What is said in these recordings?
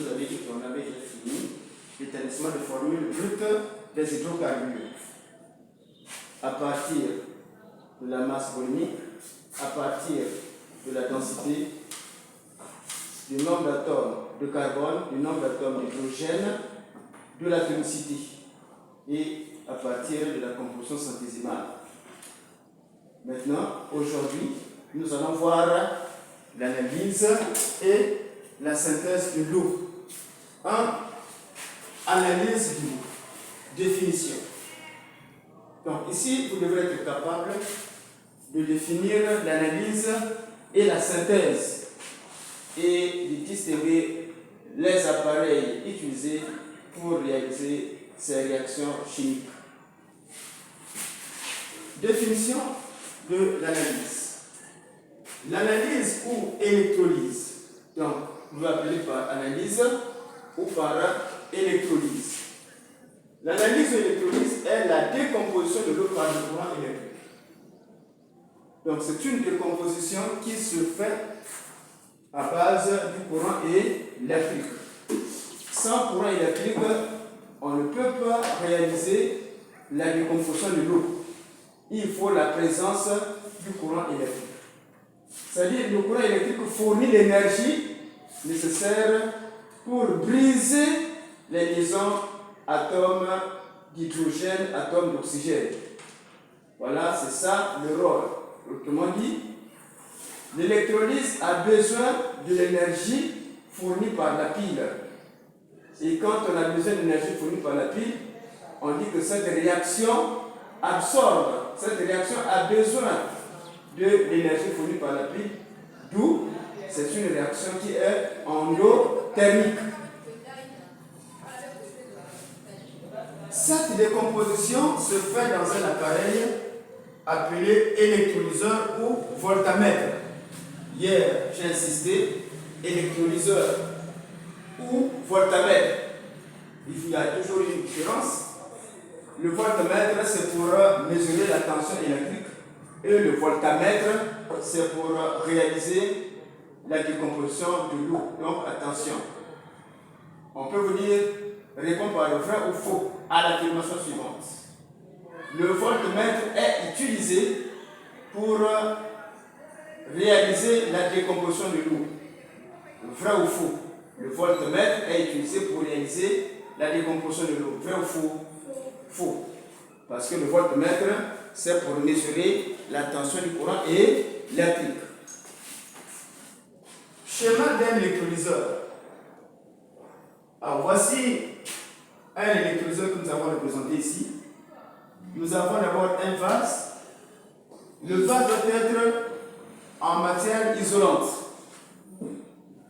vous avez dit qu'on avait déjà fini l'établissement de formules brutes des hydrocarbures à partir de la masse volumique, à partir de la densité, du nombre d'atomes de carbone, du nombre d'atomes d'hydrogène, de l'atomicité et à partir de la composition centésimale. Maintenant, aujourd'hui, nous allons voir l'analyse et la synthèse de l'eau. Analyse de l'eau. Définition. Donc ici, vous devrez être capable de définir l'analyse et la synthèse et de distinguer les appareils utilisés pour réaliser ces réactions chimiques. Définition de l'analyse. L'analyse ou électrolyse. Donc, vous l'appelez par analyse ou par électrolyse. L'analyse ou électrolyse est la décomposition de l'eau par le courant électrique. Donc, c'est une décomposition qui se fait à base du courant électrique. Sans courant électrique, on ne peut pas réaliser la décomposition de l'eau. Il faut la présence du courant électrique. C'est-à-dire que le courant électrique fournit l'énergie nécessaire pour briser les liaisons atomes d'hydrogène, atomes d'oxygène. Voilà, c'est ça le rôle. Autrement dit, l'électrolyse a besoin de l'énergie fournie par la pile. Et quand on a besoin d'énergie fournie par la pile, on dit que cette réaction absorbe. Cette réaction a besoin de l'énergie fournie par la pile, d'où c'est une réaction qui est endothermique. Cette décomposition se fait dans un appareil appelé électrolyseur ou voltamètre. Hier, j'ai insisté, électrolyseur ou voltamètre. Il y a toujours une différence. Le voltamètre, c'est pour mesurer la tension électrique et le voltamètre, c'est pour réaliser la décomposition de l'eau. Donc, attention. On peut vous dire, répondre par le vrai ou faux à l'affirmation suivante. Le voltmètre est utilisé pour réaliser la décomposition de l'eau. Vrai ou faux? Le voltmètre est utilisé pour réaliser la décomposition de l'eau. Vrai ou faux? Faux. Parce que le voltmètre, c'est pour mesurer la tension du courant électrique. Schéma d'un électrolyseur. Alors voici un électrolyseur que nous avons représenté ici. Nous avons d'abord un vase. Le vase doit être en matière isolante,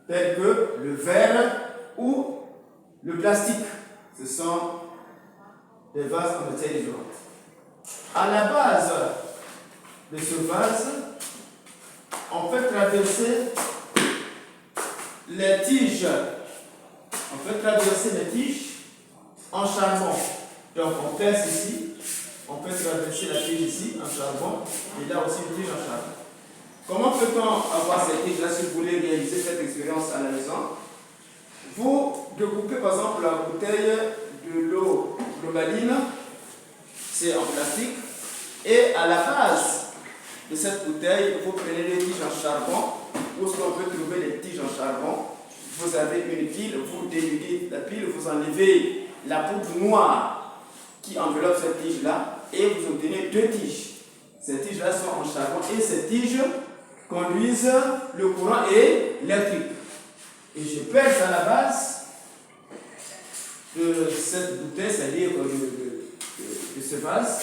tel que le verre ou le plastique. Ce sont des vases en matière isolante. À la base de ce vase, on fait traverser les tiges. On fait traverser les tiges en charbon. Donc on perce ici, on fait traverser la tige ici en charbon, et là aussi une tige en charbon. Comment peut-on avoir ces tiges-là si vous voulez réaliser cette expérience à la maison? Vous découpez par exemple la bouteille de l'eau globaline, c'est en plastique, et à la base de cette bouteille, vous prenez les tiges en charbon, où ce qu'on peut trouver les tiges en charbon. Vous avez une pile, vous dénudez la pile, vous enlevez la poudre noire qui enveloppe cette tige-là, et vous obtenez deux tiges. Ces tiges-là sont en charbon, et ces tiges conduisent le courant électrique. Et je perce à la base de cette bouteille, c'est-à-dire de ce vase,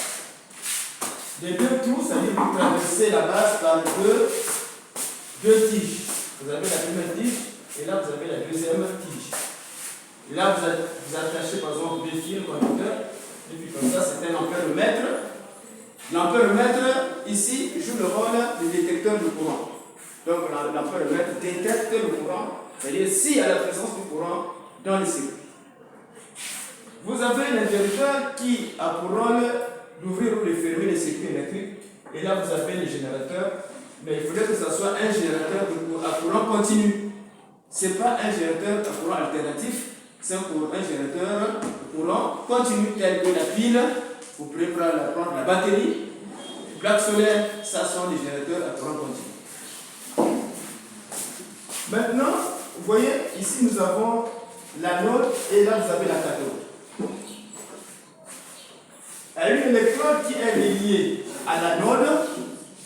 des deux tours, c'est-à-dire que vous traversez la base par deux tiges. Vous avez la première tige, et là vous avez la deuxième tige. Et là vous attachez par exemple deux fils conducteurs, et puis comme ça c'est un ampèremètre. L'ampèremètre ici joue le rôle de détecteur de courant. Donc l'ampèremètre détecte le courant, c'est-à-dire s'il y a la présence du courant dans le circuit. Vous avez un interrupteur qui a pour rôle d'ouvrir ou de fermer les circuits électriques, et là vous avez le générateur, mais il faudrait que ce soit un générateur à courant continu. Ce n'est pas un générateur à courant alternatif, c'est un générateur de courant continu tel que la pile. Vous pouvez prendre la batterie. Les plaques solaires, ça sont des générateurs à courant continu. Maintenant, vous voyez, ici nous avons l'anode et là vous avez la cathode. Il y a une électrode qui est reliée à l'anode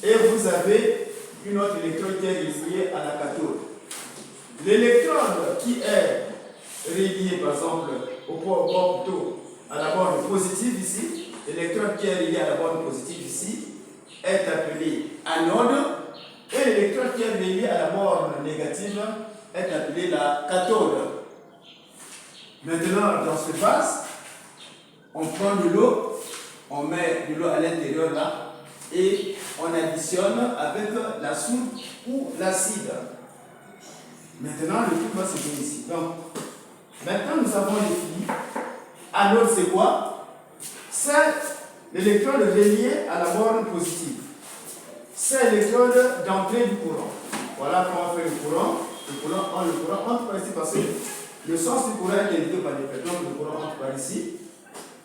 et vous avez une autre électrode qui est reliée à la cathode. L'électrode qui est reliée par exemple au port plutôt à la borne positive ici, l'électrode qui est reliée à la borne positive ici est appelée anode et l'électrode qui est reliée à la borne négative est appelée la cathode. Maintenant, dans ce vase, on prend de l'eau, on met de l'eau à l'intérieur là et on additionne avec la soude ou l'acide. Maintenant, le truc va se faire ici. Donc, maintenant, nous avons défini. Anode, c'est quoi? C'est l'électrode reliée à la borne positive. C'est l'électrode d'entrée du courant. Voilà comment on fait le courant. Le courant entre par ici parce que le sens du courant est indiqué par les pédales. Donc, le courant entre par ici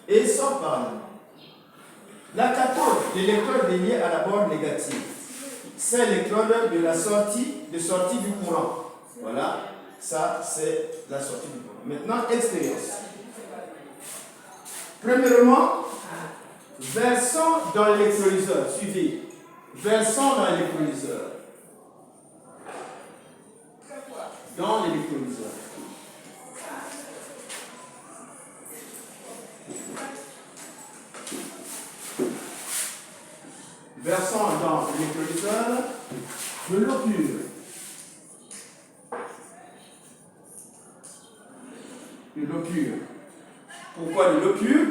et sort par là. La cathode, l'électrode reliée à la borne négative. C'est l'électrode de la sortie du courant. Voilà, ça c'est la sortie du courant. Maintenant, expérience. Premièrement, versons dans l'électrolyseur. Suivez. Versons dans l'électrolyseur. Dans l'électrolyseur. Versons dans l'électrolyseur de l'eau pure. De l'eau pure. Pourquoi de l'eau pure?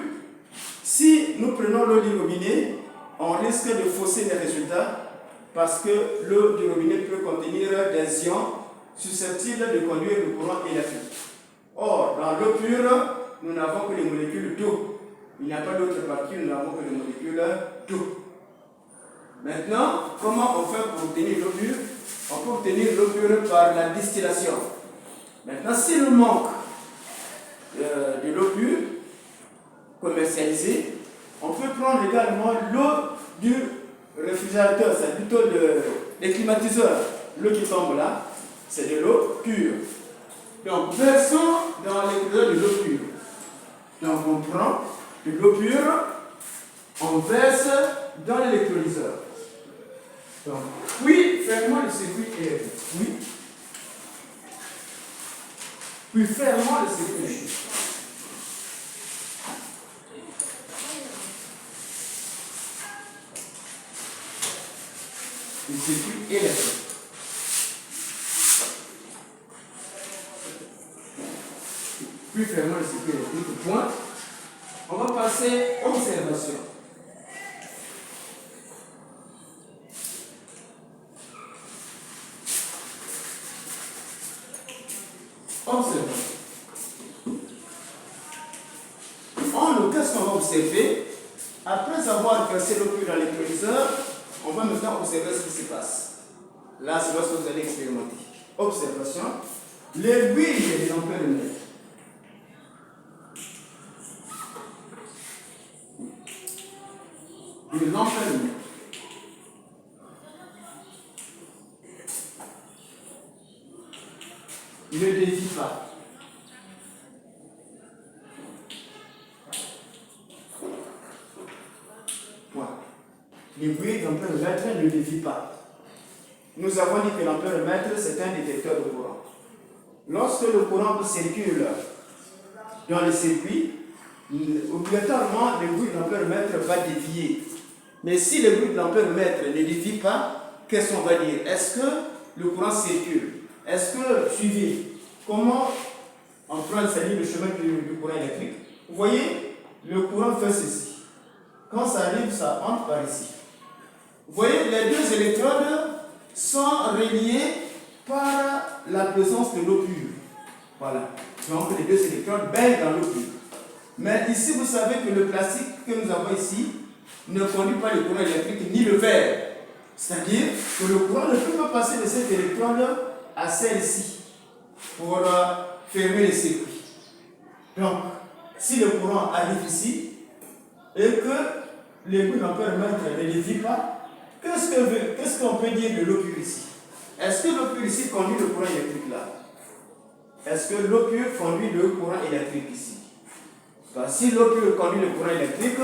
Si nous prenons l'eau du robinet, on risque de fausser les résultats parce que l'eau du robinet peut contenir des ions susceptibles de conduire le courant électrique. Or, dans l'eau pure, nous n'avons que les molécules d'eau. Il n'y a pas d'autres parties, nous n'avons que les molécules d'eau. Maintenant, comment on fait pour obtenir l'eau pure? On peut obtenir l'eau pure par la distillation. Maintenant, si nous manque de l'eau pure commercialisée, on peut prendre également l'eau du réfrigérateur, c'est plutôt des climatiseurs. L'eau qui tombe là, c'est de l'eau pure. Donc, versons dans l'électrolyseur de l'eau pure. Donc, on prend de l'eau pure, on verse dans l'électrolyseur. Donc, puis, fermons le circuit et oui. Puis, fermons le circuit. Le circuit électrique. Puis, fermons le circuit électrique. Point. On va passer observation. Observation. Qu'est-ce qu'on va observer? Après avoir versé l'eau pure dans l'électrolyseur, on va maintenant observer ce qui se passe. Là, c'est lorsque vous allez expérimenter. Observation. L'aiguille de l'ampéromètre. De l'ampéromètre. Ne dévie pas. Point. L'aiguille d'ampéromètre ne dévie pas. Nous avons dit que l'ampéromètre, c'est un détecteur de courant. Lorsque le courant circule dans le circuit, obligatoirement, l'aiguille de l'ampéromètre va dévier. Mais si l'aiguille de l'ampéromètre ne dévie pas, qu'est-ce qu'on va dire? Est-ce que le courant circule? Est-ce que, suivez, comment on prend le chemin du courant électrique? Vous voyez, le courant fait ceci. Quand ça arrive, ça entre par ici. Vous voyez, les deux électrodes sont reliés par la présence de l'eau pure. Voilà. Donc les deux électrodes baignent dans l'eau pure. Mais ici, vous savez que le plastique que nous avons ici ne conduit pas le courant électrique ni le verre. C'est-à-dire que le courant ne peut pas passer de cette électrode à celle-ci. pour fermer les circuits. Donc, si le courant arrive ici et que l'aiguille d'ampèremètre ne dévie pas, qu'est-ce qu'on peut dire de l'eau pure ici? Est-ce que l'eau pure ici conduit le courant électrique là? Est-ce que l'eau pure conduit le courant électrique ici? Parce que si l'eau pure conduit le courant électrique,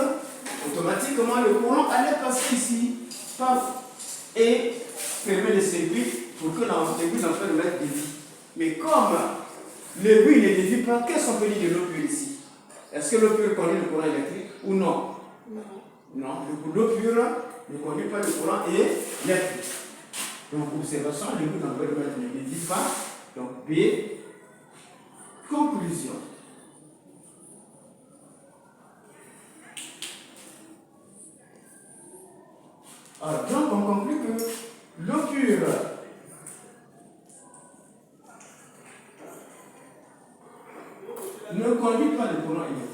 automatiquement le courant allait passer ici, paf, et fermer le circuit pour que l'aiguille d'ampèremètre dévie. Mais comme l'aiguille ne dévie pas, qu'est-ce qu'on peut dire de l'eau pure ici? Est-ce que l'eau pure conduit le courant électrique ou non? Non, l'eau pure ne conduit pas le courant électrique. Donc, observation, l'aiguille d'ampèremètre ne dévie pas. Donc, B, conclusion. Alors, donc, on conclut que l'eau pure ne conduit pas le courant électrique.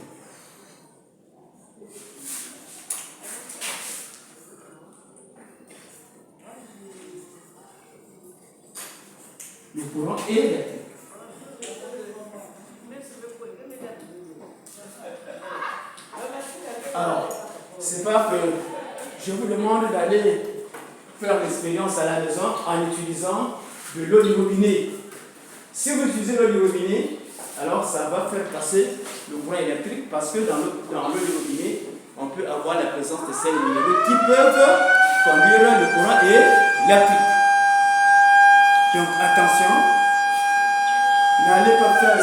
Le courant électrique. Alors, c'est pas que je vous demande d'aller faire l'expérience à la maison en utilisant de l'eau du robinet. Si vous utilisez l'eau du robinet, alors ça va faire passer le courant électrique parce que dans l'eau du robinet, on peut avoir la présence de sels minéraux qui peuvent conduire le courant électrique. Donc attention, n'allez pas faire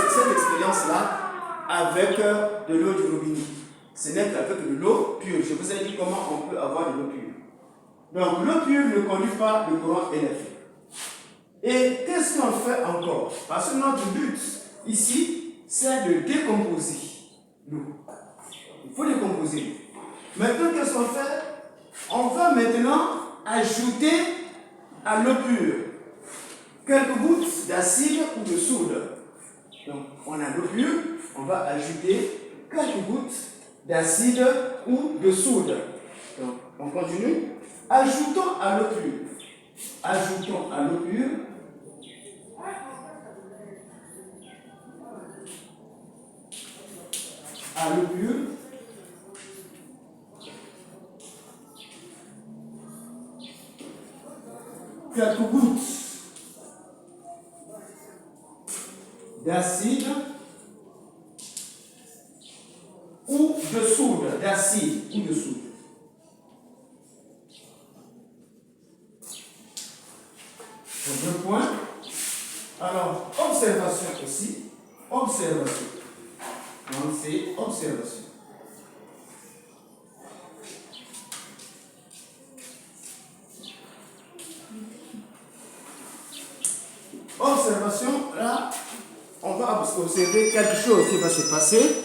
cette expérience-là avec de l'eau du robinet. Ce n'est qu'avec de l'eau pure. Je vous ai dit comment on peut avoir de l'eau pure. Donc l'eau pure ne conduit pas le courant électrique. Et qu'est-ce qu'on fait encore? Parce que notre but ici, c'est de décomposer l'eau. Il faut décomposer. Maintenant, qu'est-ce qu'on fait? On va maintenant ajouter à l'eau pure quelques gouttes d'acide ou de soude. Donc, on a l'eau pure, on va ajouter quelques gouttes d'acide ou de soude. Donc, on continue. Ajoutons à l'eau pure. Ajoutons à l'eau pure. À l'eau pure. Quelques gouttes d'acide ou de soude, d'acide ou de soude. Donc, le point. Alors, observation ici. Observation. Donc, c'est observation. Observation, là, on va observer quelque chose qui va se passer.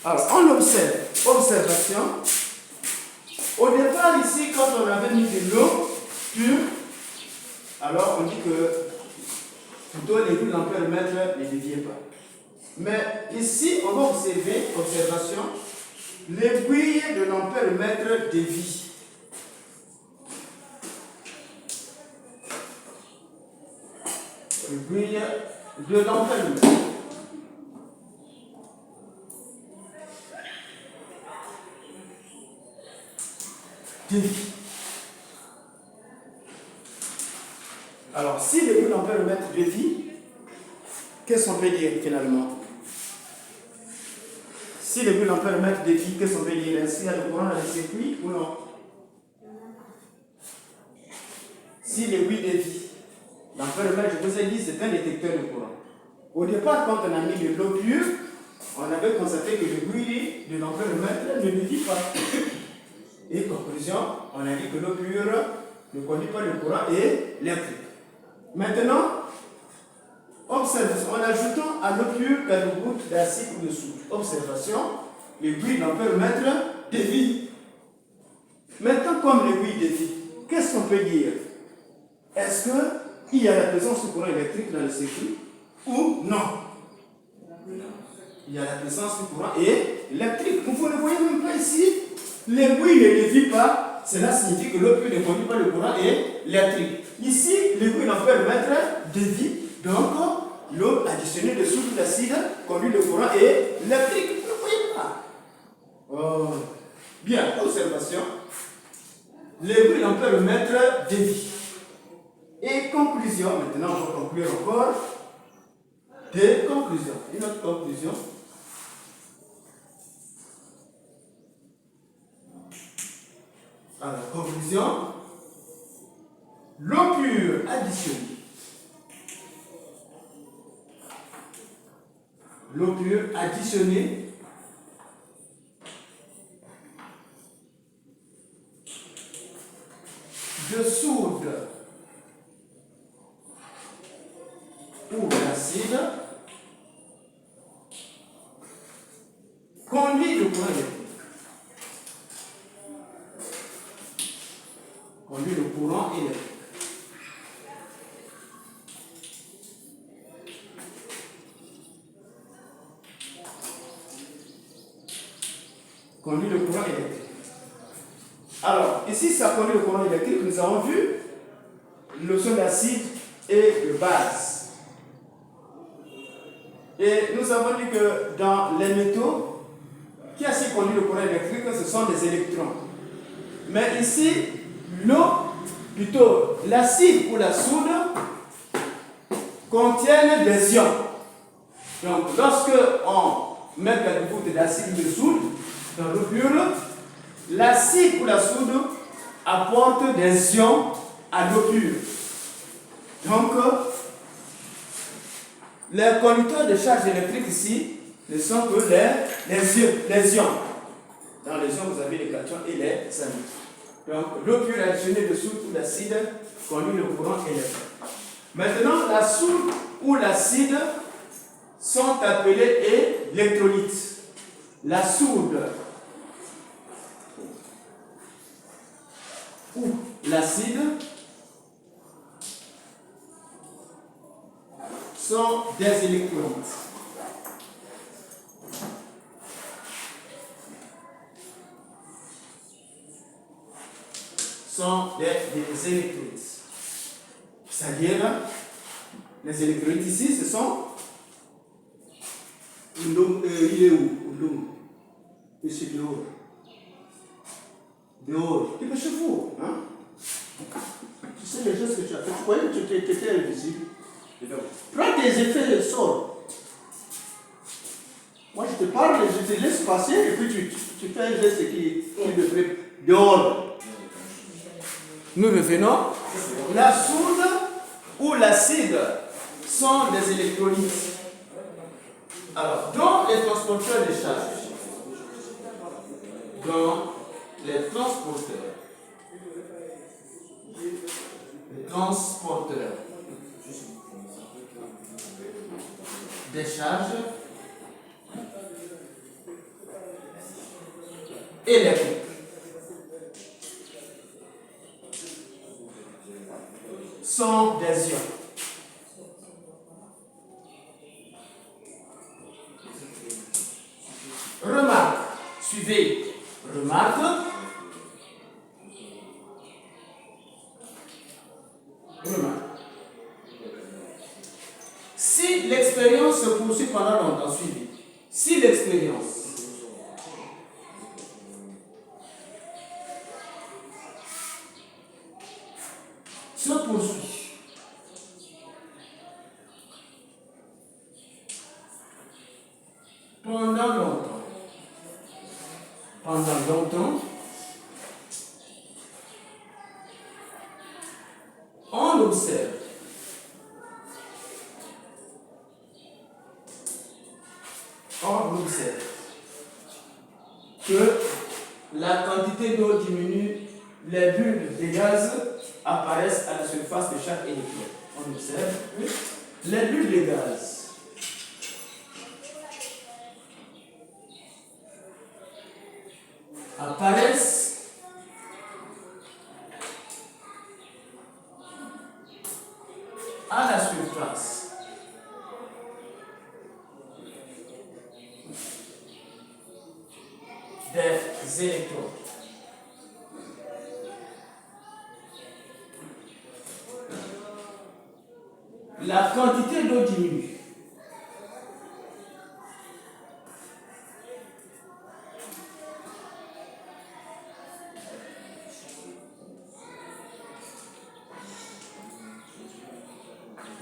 Alors, on observe. Observation. Au départ, ici, quand on avait mis de l'eau pure, alors on dit que plutôt l'aiguille d'ampèremètre ne déviait pas. Mais ici, on va observer, observation, l'aiguille de l'ampèremètre dévie. L'aiguille de l'ampèremètre. Dévie. Alors, si l'aiguille d'ampèremètre dévie, qu'est-ce qu'on peut dire finalement? Si l'aiguille d'ampèremètre dévie, qu'est-ce qu'on peut dire? Est-ce qu'il y a le courant dans le circuit ou non? Si l'aiguille dévie, l'ampèremètre, je vous ai dit, c'est un détecteur de courant. Au départ, quand on a mis de l'eau pure, on avait constaté que l'aiguille de l'ampèremètre ne dévie pas. Et conclusion, on a dit que l'eau pure ne conduit pas le courant électrique. Maintenant, observation, en ajoutant à l'eau pure quelques gouttes d'acide ou de soude. Observation, l'aiguille d'ampèremètre dévie. Maintenant, comme l'aiguille dévie, qu'est-ce qu'on peut dire? Est-ce qu'il y a la présence du courant électrique dans le circuit ou non? il y a la présence du courant électrique. Vous ne voyez même pas ici, l'aiguille ne dévie pas, cela signifie que l'eau pure ne conduit pas le courant électrique. Ici, l'aiguille l'ampère-mètre dévie, donc l'eau additionnée de soufre d'acide conduit le courant électrique. Vous ne voyez pas. Oh. Bien, observation. L'aiguille l'ampère-mètre dévie. Et conclusion, maintenant on va conclure encore. Des conclusions. Une autre conclusion. Alors, conclusion. L'eau pure additionnée. L'eau pure additionnée de soude ou d'acide conduit le courant électrique. Conduit le courant électrique. Conduit le courant électrique. Alors, ici, ça conduit le courant électrique. Nous avons vu le notion d'acide et de base. Et nous avons dit que dans les métaux, qui a su conduire le courant électrique, ce sont des électrons. Mais ici, l'eau, plutôt l'acide ou la soude, contiennent des ions. Donc, lorsque on met quelque chose d'acide ou de soude dans l'eau pure, l'acide ou la soude apporte des ions à l'eau pure. Donc, les conducteurs de charge électrique ici ne sont que les ions. Dans les ions, vous avez les cations et les anions. Donc, l'eau pure additionnée de soude ou d'acide conduit le courant électrique. Maintenant, la soude ou l'acide sont appelés électrolytes. La soude ou l'acide sont des électrolytes. Sont des électrolytes. C'est-à-dire, les électrolytes ici, ce sont. Il est où? Il est dehors. Dehors. Tu peux chez vous. Hein? Tu sais les choses que tu as fait. Tu croyais que tu étais invisible. Prends tes effets de sort. Moi, je te parle, je te laisse passer et puis tu fais un geste qui me fait dehors. Nous revenons. La soude ou l'acide sont des électrolytes. Alors, dans les transporteurs de charge, des charges électriques. Sont des ions. Remarque, suivez, remarque. Si l'expérience se poursuit pendant longtemps, suivez. Si l'expérience se poursuit pendant longtemps, on observe que la quantité d'eau diminue, les bulles de gaz apparaissent à la surface de chaque électron. On observe que les bulles de gaz apparaissent à la surface des électrons. La quantité d'eau diminue.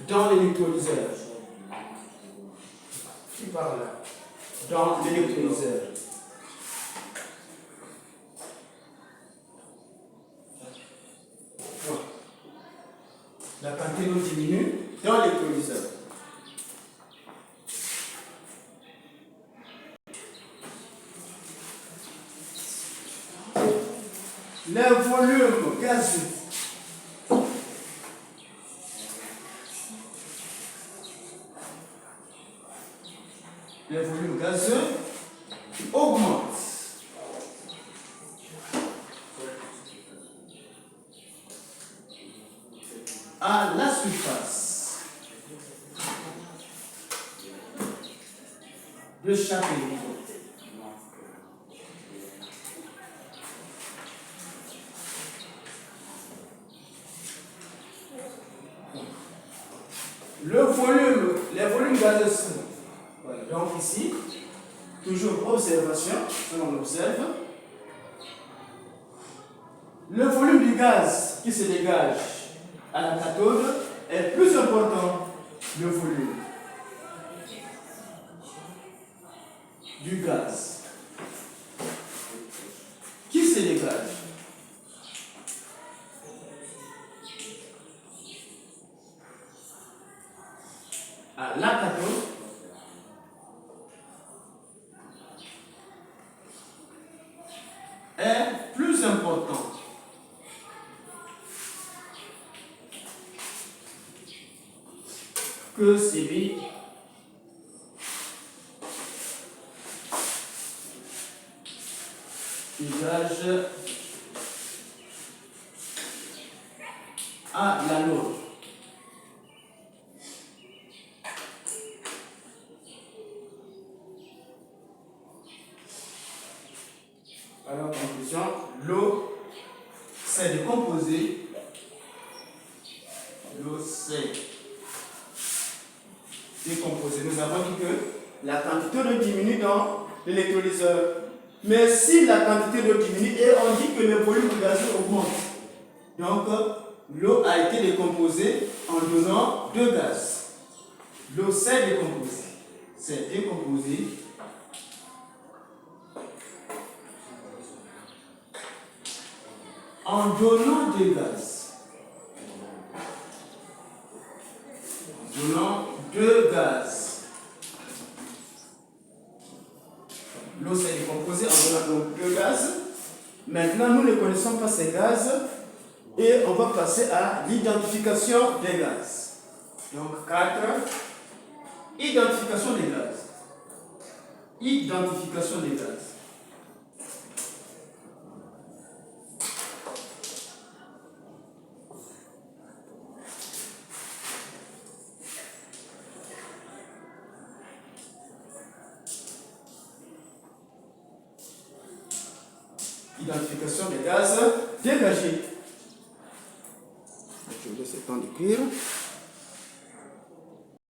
Dans l'électrolyseur. Qui parle là? Dans l'électrolyseur. La quantité d'eau diminue dans l'électrolyseur. Le volume gazeux augmente. À la surface de chaque électron. Les volumes gazeux sont. Voilà. Donc ici, toujours observation, on observe. Le volume du gaz qui se dégage à la cathode est plus important que le volume du gaz qui se dégage à la cathode est plus important que celui qui dégage à l'anode. Alors, en conclusion, l'eau s'est décomposée. L'eau s'est décomposée. Nous avons dit que la quantité d'eau diminue dans l'électrolyseur. Mais si la quantité d'eau diminue, et on dit que le volume gazeux augmente. Donc, l'eau a été décomposée en donnant deux gaz. L'eau s'est décomposée. C'est décomposée. En donnant deux gaz. En donnant deux gaz. L'eau s'est décomposée en donnant deux gaz. Maintenant, nous ne connaissons pas ces gaz et on va passer à l'identification des gaz. Donc, 4. Identification des gaz. Identification des gaz. Identification des gaz dégagés. Je vous laisse le temps d'écrire.